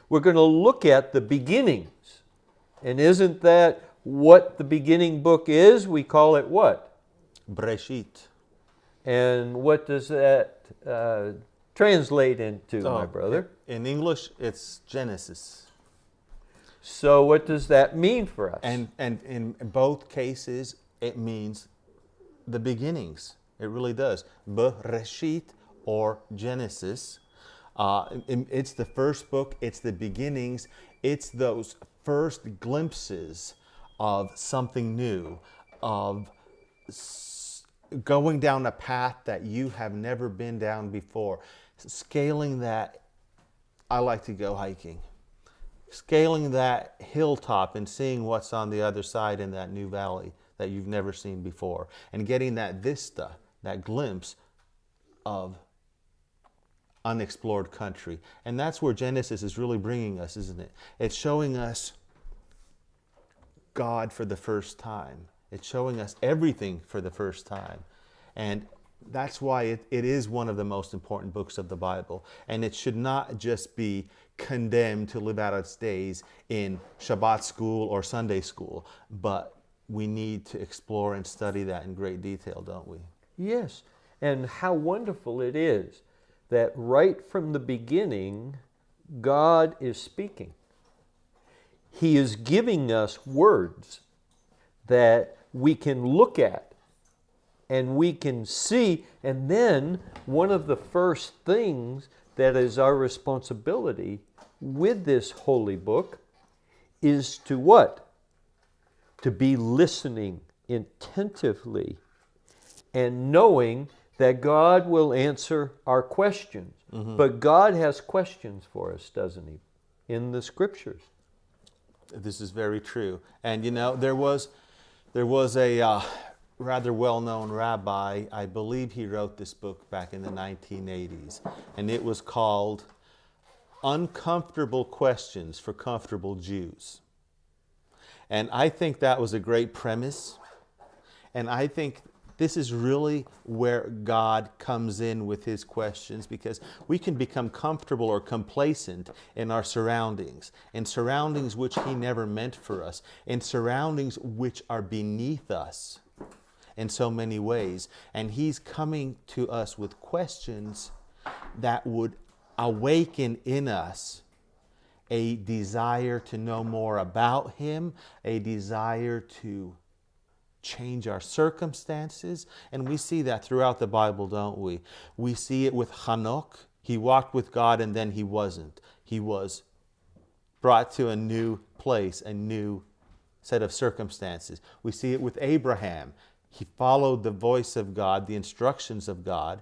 we're going to look at the beginnings. And isn't that what the beginning book is? We call it what? Breshit. And what does that translate into, my brother? In English, it's Genesis. So what does that mean for us? And in both cases, it means the beginnings. It really does. Bereshit, or Genesis. It's the first book. It's the beginnings. It's those first glimpses of something new, of going down a path that you have never been down before. Scaling that, I like to go hiking. Scaling that hilltop and seeing what's on the other side in that new valley that you've never seen before. And getting that vista, that glimpse of unexplored country. And that's where Genesis is really bringing us, isn't it? It's showing us God for the first time. It's showing us everything for the first time. And that's why it is one of the most important books of the Bible. And it should not just be condemned to live out its days in Shabbat school or Sunday school, but we need to explore and study that in great detail, don't we? Yes, and how wonderful it is that right from the beginning, God is speaking. He is giving us words that we can look at and we can see. And then one of the first things that is our responsibility with this holy book is to what? To be listening attentively and knowing that God will answer our questions. Mm-hmm. But God has questions for us, doesn't He, in the Scriptures? This is very true. And you know, there was a rather well-known rabbi. I believe he wrote this book back in the 1980s, and it was called Uncomfortable Questions for Comfortable Jews. And I think that was a great premise, and I think this is really where God comes in with His questions, because we can become comfortable or complacent in our surroundings, in surroundings which He never meant for us, in surroundings which are beneath us in so many ways. And He's coming to us with questions that would awaken in us a desire to know more about Him, a desire to change our circumstances. And we see that throughout the Bible, don't we? We see it with Hanok. He walked with God and then he wasn't. He was brought to a new place, a new set of circumstances. We see it with Abraham. He followed the voice of God, the instructions of God,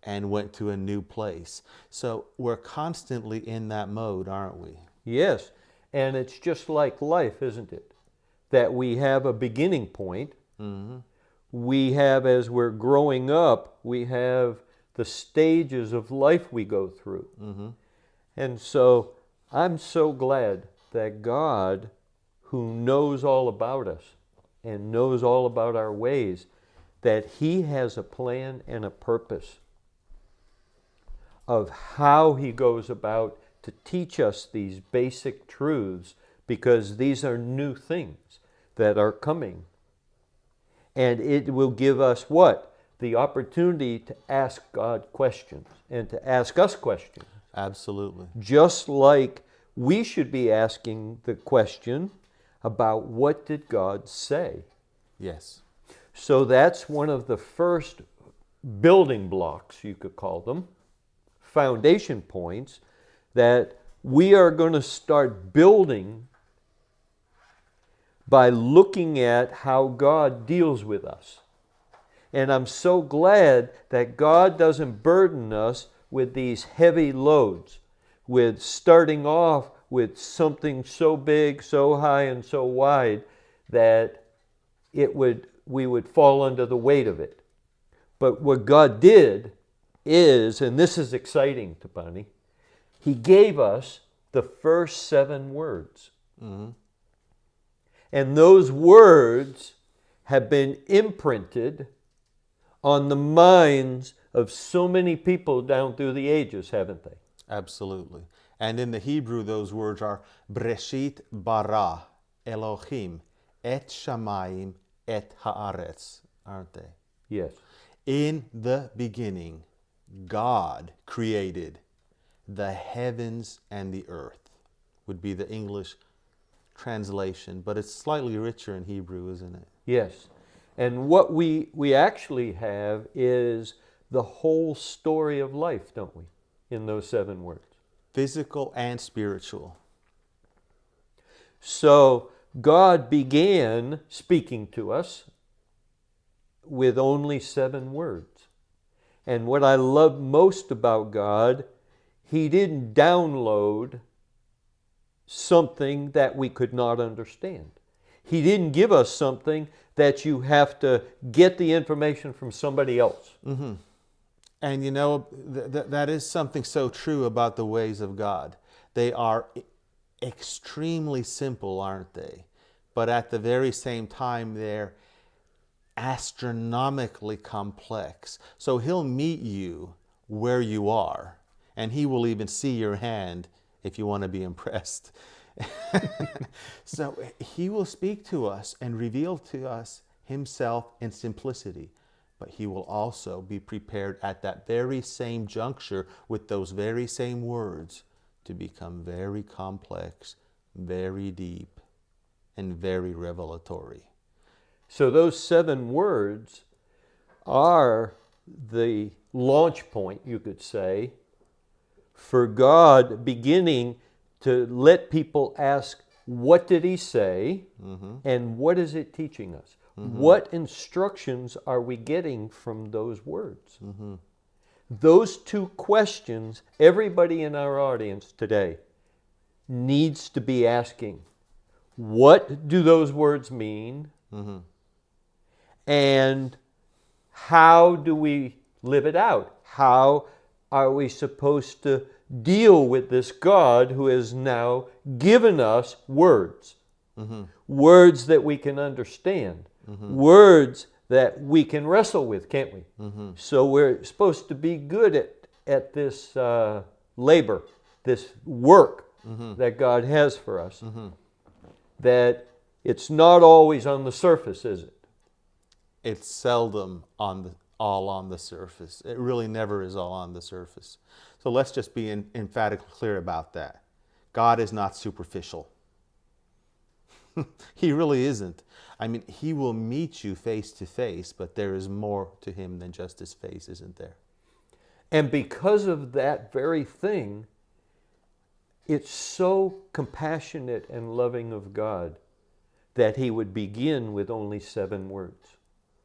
and went to a new place. So we're constantly in that mode, aren't we? Yes, and it's just like life, isn't it? That we have a beginning point. Mm-hmm. We have, as we're growing up, we have the stages of life we go through. Mm-hmm. And so I'm so glad that God, who knows all about us and knows all about our ways, that He has a plan and a purpose of how He goes about to teach us these basic truths, because these are new things that are coming. And it will give us what? The opportunity to ask God questions and to ask us questions. Absolutely. Just like we should be asking the question about what did God say? Yes. So that's one of the first building blocks, you could call them, foundation points, that we are going to start building by looking at how God deals with us. And I'm so glad that God doesn't burden us with these heavy loads, with starting off with something so big, so high, and so wide that we would fall under the weight of it. But what God did is, and this is exciting, Tapani, He gave us the first 7 words. Mm-hmm. And those words have been imprinted on the minds of so many people down through the ages, haven't they? Absolutely. And in the Hebrew, those words are Breshit bara Elohim et shamayim et haaretz, aren't they? Yes. In the beginning, God created the heavens and the earth, would be the English translation, but it's slightly richer in Hebrew, isn't it? Yes. And what we actually have is the whole story of life, don't we? In those 7 words. Physical and spiritual. So God began speaking to us with only 7 words. And what I love most about God, He didn't download something that we could not understand. He didn't give us something that you have to get the information from somebody else. Mm-hmm. And you know, that is something so true about the ways of God. They are extremely simple, aren't they? But at the very same time, they're astronomically complex. So He'll meet you where you are, and He will even see your hand if you want to be impressed. So He will speak to us and reveal to us Himself in simplicity. But He will also be prepared at that very same juncture with those very same words to become very complex, very deep, and very revelatory. So those 7 words are the launch point, you could say, for God beginning to let people ask, what did He say? Mm-hmm. And what is it teaching us? Mm-hmm. What instructions are we getting from those words? Mm-hmm. Those 2 questions, everybody in our audience today needs to be asking. What do those words mean? Mm-hmm. And how do we live it out? How are we supposed to deal with this God who has now given us words? Mm-hmm. Words that we can understand. Mm-hmm. Words that we can wrestle with, can't we? Mm-hmm. So we're supposed to be good at this labor, this work that God has for us. Mm-hmm. That it's not always on the surface, is it? It's seldom all on the surface. It really never is all on the surface. So let's just be emphatically clear about that. God is not superficial. He really isn't. I mean, He will meet you face to face, but there is more to Him than just His face, isn't there? And because of that very thing, it's so compassionate and loving of God that He would begin with only 7 words.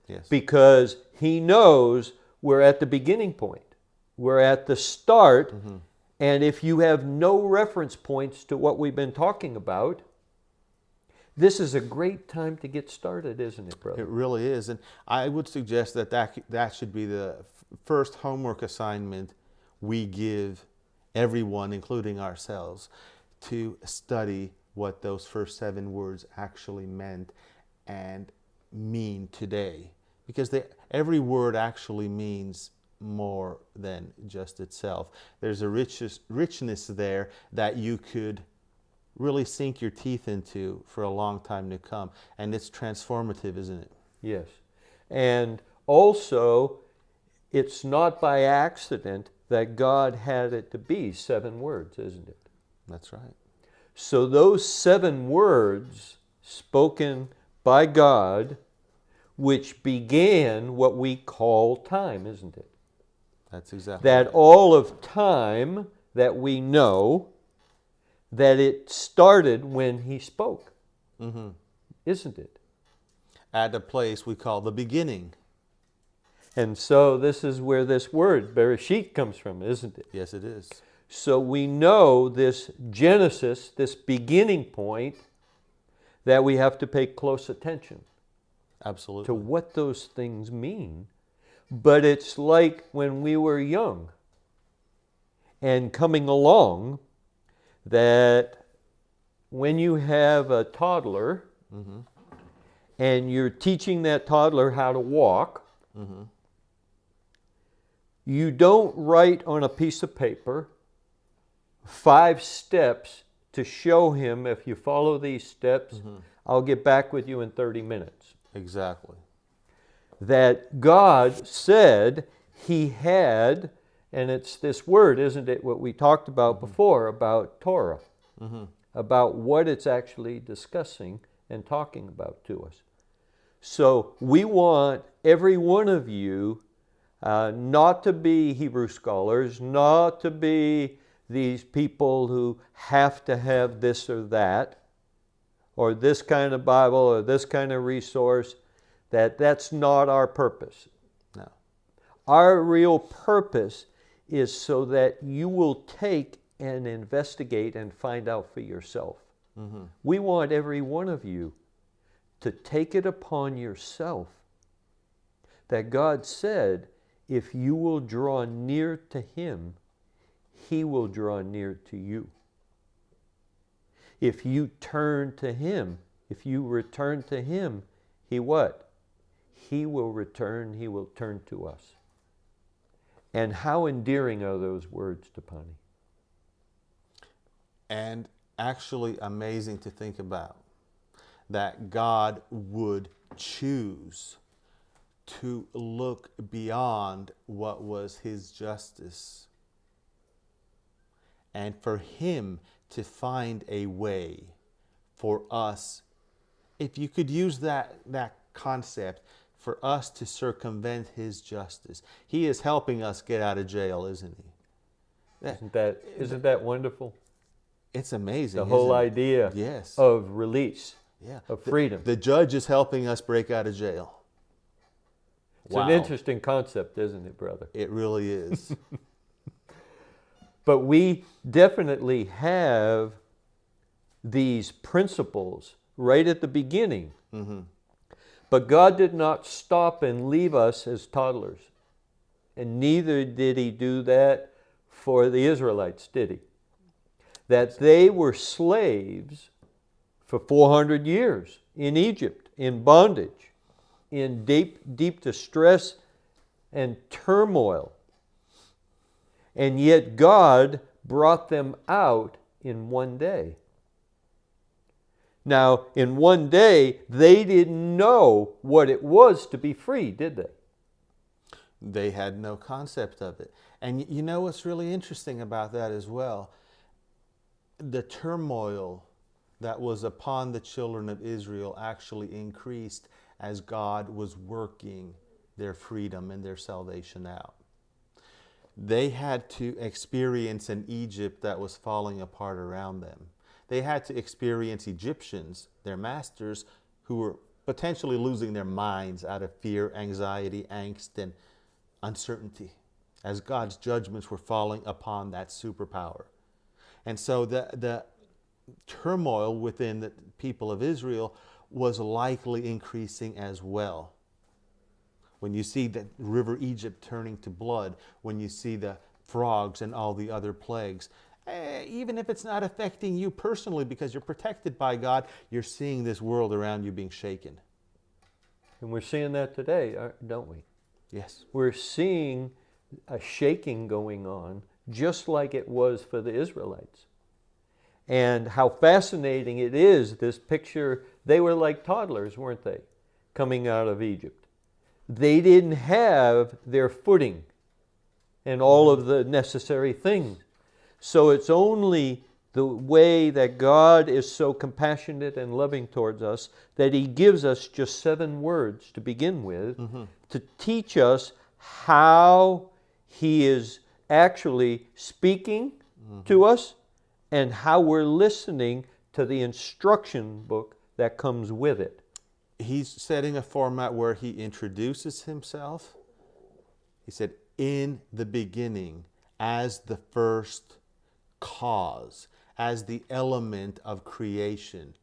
Yes. Because He knows we're at the beginning point. We're at the start. Mm-hmm. And if you have no reference points to what we've been talking about, this is a great time to get started, isn't it, brother? It really is. And I would suggest that should be the first homework assignment we give everyone, including ourselves, to study what those first 7 words actually meant and mean today. Because every word actually means more than just itself. There's a richness there that you could really sink your teeth into for a long time to come. And it's transformative, isn't it? Yes. And also, it's not by accident that God had it to be 7 words, isn't it? That's right. So those 7 words spoken by God, which began what we call time, isn't it? That's exactly that right. All of time that we know, that it started when He spoke, isn't it? At a place we call the beginning. And so this is where this word, Bereshit, comes from, isn't it? Yes, it is. So we know this Genesis, this beginning point, that we have to pay close attention. Absolutely. To what those things mean. But it's like when we were young and coming along, that when you have a toddler and you're teaching that toddler how to walk, you don't write on a piece of paper, 5 steps to show him, if you follow these steps, I'll get back with you in 30 minutes. Exactly. That God said he had, and it's this word, isn't it, what we talked about before, about Torah, about what it's actually discussing and talking about to us. So we want every one of you not to be Hebrew scholars, not to be these people who have to have this or that, or this kind of Bible or this kind of resource. That's not our purpose. No. Our real purpose is so that you will take and investigate and find out for yourself. We want every one of you to take it upon yourself that God said, if you will draw near to him, he will draw near to you. If you turn to him, if you return to him, he what? He will return, he will turn to us. And how endearing are those words, Tapani? And actually amazing to think about, that God would choose to look beyond what was his justice, and for him to find a way for us, if you could use that concept, for us to circumvent his justice. He is helping us get out of jail, isn't he? Isn't that wonderful? It's amazing. The whole isn't it? idea Yes. of release, Yeah. of freedom. The judge is helping us break out of jail. It's an interesting concept, isn't it, brother? It really is. But we definitely have these principles right at the beginning. But God did not stop and leave us as toddlers. And neither did he do that for the Israelites, did he? That they were slaves for 400 years in Egypt, in bondage, in deep distress and turmoil. And yet God brought them out in one day. Now, in one day, they didn't know what it was to be free, did they? They had no concept of it. And you know what's really interesting about that as well? The turmoil that was upon the children of Israel actually increased as God was working their freedom and their salvation out. They had to experience an Egypt that was falling apart around them. They had to experience Egyptians, their masters, who were potentially losing their minds out of fear, anxiety, angst, and uncertainty, as God's judgments were falling upon that superpower. And so the turmoil within the people of Israel was likely increasing as well. When you see the river Egypt turning to blood, when you see the frogs and all the other plagues, even if it's not affecting you personally because you're protected by God, you're seeing this world around you being shaken. And we're seeing that today, don't we? Yes. We're seeing a shaking going on, just like it was for the Israelites. And how fascinating it is, this picture. They were like toddlers, weren't they, coming out of Egypt? They didn't have their footing and all of the necessary things. So it's only the way that God is so compassionate and loving towards us that he gives us just 7 words to begin with to teach us how he is actually speaking to us and how we're listening to the instruction book that comes with it. He's setting a format where he introduces himself. He said, in the beginning, as the first cause, as the element of creation,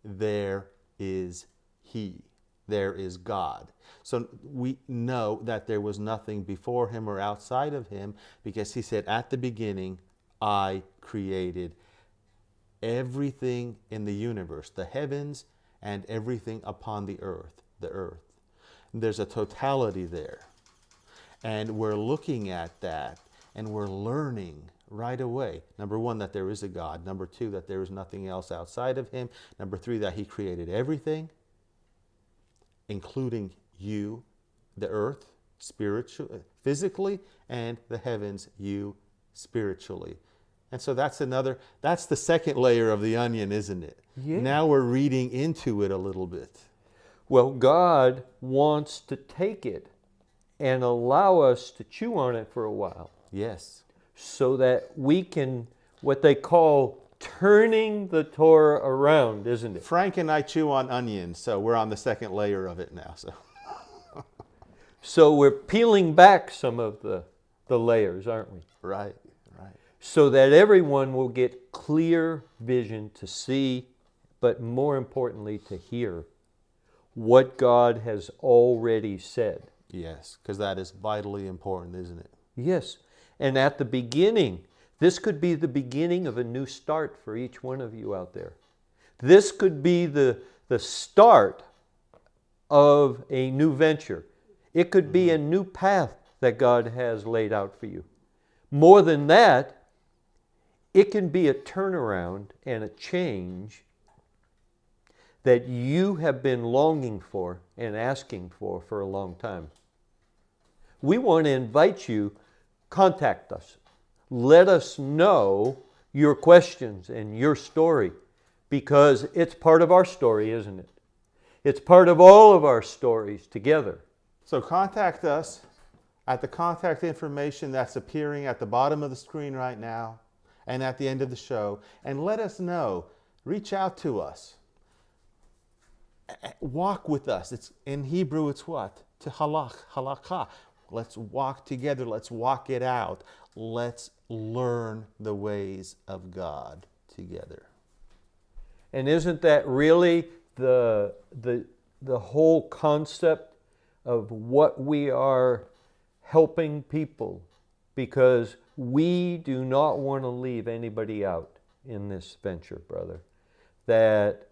there is he. There is God. So we know that there was nothing before him or outside of him, because he said, at the beginning, I created everything in the universe, the heavens and everything upon the earth, There's a totality there. And we're looking at that and we're learning right away. Number one, that there is a God. Number two, that there is nothing else outside of him. Number three, that he created everything, including you, the earth, physically, and the heavens, you, spiritually. And so that's the second layer of the onion, isn't it? Yeah. Now we're reading into it a little bit. Well, God wants to take it and allow us to chew on it for a while Yes. so that we can, what they call turning the Torah around, isn't it? Frank and I chew on onions, so we're on the second layer of it now. So we're peeling back some of the layers, aren't we? Right, right. So that everyone will get clear vision to see, but more importantly to hear what God has already said. Yes, because that is vitally important, isn't it? Yes. And at the beginning, this could be the beginning of a new start for each one of you out there. This could be the start of a new venture. It could be a new path that God has laid out for you. More than that, it can be a turnaround and a change that you have been longing for and asking for a long time. We want to invite you, contact us. Let us know your questions and your story, because it's part of our story, isn't it? It's part of all of our stories together. So contact us at the contact information that's appearing at the bottom of the screen right now and at the end of the show, and let us know. Reach out to us. Walk with us. It's in Hebrew, it's what? To halakha. Let's walk together. Let's walk it out. Let's learn the ways of God together. And isn't that really the whole concept of what we are helping people? Because we do not want to leave anybody out in this venture, brother. That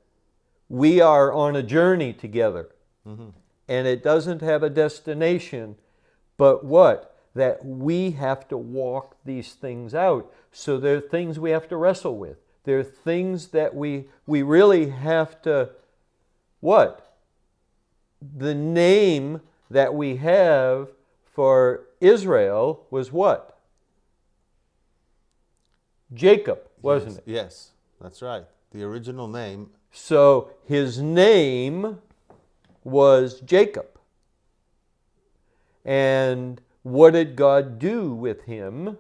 we are on a journey together. Mm-hmm. And it doesn't have a destination, but what? That we have to walk these things out. So there are things we have to wrestle with. There are things that we really have to, what? The name that we have for Israel was what? Jacob, wasn't it? Yes, that's right. The original name. So his name was Jacob. And what did God do with him?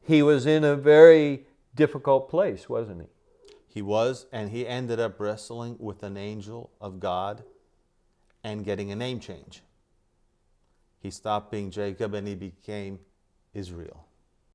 He was in a very difficult place, wasn't he? He was, and he ended up wrestling with an angel of God and getting a name change. He stopped being Jacob and he became Israel.